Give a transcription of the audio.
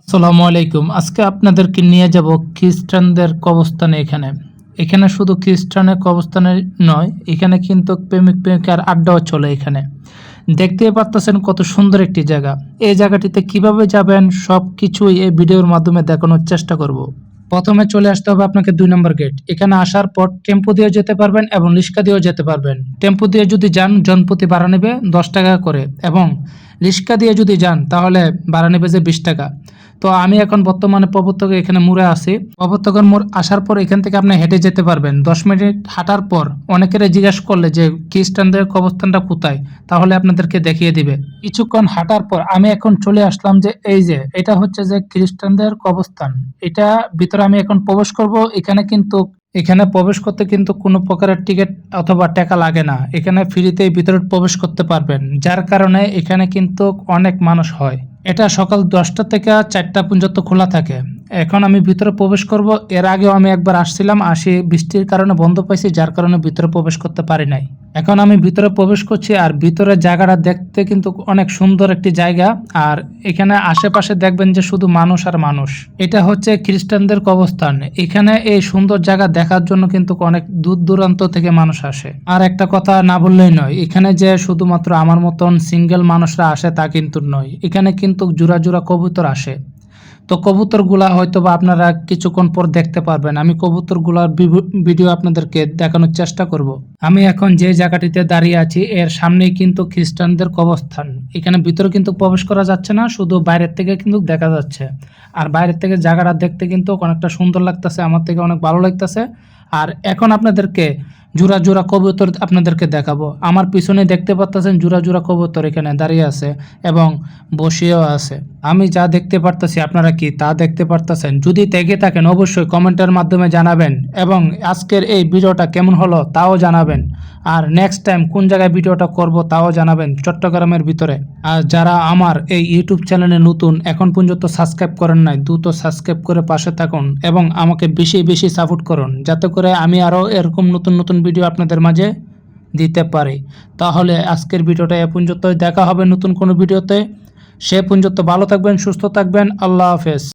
আসসালামু আলাইকুম। আজকে আপনাদেরকে নিয়ে যাব খ্রিস্টানদের কবরস্থানে এখানে। এখানে শুধু খ্রিস্টানের কবরস্থানে নয়, এখানে কিন্তু প্রেমিক-প্রেমিকার আড্ডাও চলে এখানে। দেখতেই পারতেছেন কত সুন্দর একটি জায়গা। এই জায়গাটিতে কিভাবে যাবেন সবকিছুই এই ভিডিওর মাধ্যমে দেখানোর চেষ্টা করব। প্রথমে চলে আসতে হবে আপনাকে ২ নম্বর গেট। এখানে আসার পর টেম্পো দিয়েও যেতে পারবেন এবং রিক্সা দিয়েও যেতে পারবেন। টেম্পো দিয়ে যদি যান জনপ্রতি ভাড়া নেবে ১০ টাকা করে এবং রিক্সা দিয়ে যদি যান তাহলে ভাড়া নেবে যে ২০ টাকা। তো আমি এখন বর্তমানে প্রবর্তকের এখানে মোড়ে আছি। প্রবর্তকের মোড় আসার পর এখান থেকে আপনি হেঁটে যেতে পারবেন। ১০ মিনিট হাঁটার পর অনেকেরে জিজ্ঞাসা করলে যে খ্রিস্টানদের কবরস্থানটা কোথায়, তাহলে আপনাদেরকে দেখিয়ে দিবে। কিছুক্ষণ হাঁটার পর আমি এখন চলে আসলাম যে এই যে এটা হচ্ছে যে খ্রিস্টানদের কবরস্থান। এটা ভিতরে আমি এখন প্রবেশ করব। এখানে প্রবেশ করতে কিন্তু কোনো প্রকারের টিকিট অথবা টাকা লাগে না। এখানে ফ্রিতেই ভিতরে প্রবেশ করতে পারবেন। যার কারণে এখানে কিন্তু অনেক মানুষ হয়। এটা সকাল ১০টা থেকে ৪টা পর্যন্ত খোলা থাকে। এখন আমি ভিতরে প্রবেশ করব। এর আগেও আমি একবার আসছিলাম, বৃষ্টির কারণে বন্ধ পাইছি, যার কারণে ভিতরে প্রবেশ করতে পারি নাই। এখন আমি ভিতরে প্রবেশ করছি আর ভিতরের জায়গাটা দেখতে কিন্তু অনেক সুন্দর একটি জায়গা। আর এখানে আশেপাশে দেখবেন যে শুধু মানুষ আর মানুষ। এটা হচ্ছে খ্রিস্টানদের কবরস্থান। এখানে এই সুন্দর জায়গা দেখার জন্য কিন্তু অনেক দূর দূরান্ত থেকে মানুষ আসে। আর একটা কথা না বললেই নয়, এখানে যে শুধুমাত্র আমার মতন সিঙ্গেল মানুষরা আসে তা কিন্তু নয়। এখানে কিন্তু জোড়া জোড়া কবুতর আসে। তো কবুতরগুলা হয়তোবা আপনারা কিছুক্ষণ পর দেখতে পারবেন। আমি কবুতরগুলার ভিডিও আপনাদেরকে দেখানোর চেষ্টা করব। আমি এখন যে জায়গাটিতে দাঁড়িয়ে আছি এর সামনেই কিন্তু খ্রিস্টানদের কবরস্থান। এখানে ভিতরে কিন্তু প্রবেশ করা যাচ্ছে না, শুধু বাইরের থেকে কিন্তু দেখা যাচ্ছে। আর বাইরের থেকে জায়গাটা দেখতে কিন্তু অনেকটা সুন্দর লাগতেছে, আমার থেকে অনেক ভালো লাগতেছে। আর এখন আপনাদেরকে জোড়া জোড়া কবুতর আপনাদেরকে দেখাবো। আমার পিছনে দেখতে পারতেছেন জোড়া জোড়া কবুতর এখানে দাঁড়িয়ে আছে এবং বসেও আছে। আমি যা দেখতে পারতেছি আপনারা কি তা দেখতে পারতেছেন? যদি দেখে থাকেন অবশ্যই কমেন্টের মাধ্যমে জানাবেন এবং আজকের এই ভিডিওটা কেমন হলো তাও জানাবেন। আর নেক্সট টাইম কোন জায়গায় ভিডিওটা করব তাও জানাবেন চট্টগ্রামের ভিতরে। আর যারা আমার এই ইউটিউব চ্যানেলে নতুন এখন পর্যন্ত সাবস্ক্রাইব করেন নাই, দ্রুত সাবস্ক্রাইব করে পাশে থাকুন এবং আমাকে বেশি বেশি সাপোর্ট করুন, যাতে করে আমি আরও এরকম নতুন নতুন ভিডিও আপনাদের মাঝে দিতে পারি। তাহলে আজকের ভিডিওটা এ পর্যন্তই। দেখা হবে নতুন কোনো ভিডিওতে। সে পর্যন্ত ভালো থাকবেন, সুস্থ থাকবেন। আল্লাহ হাফেজ।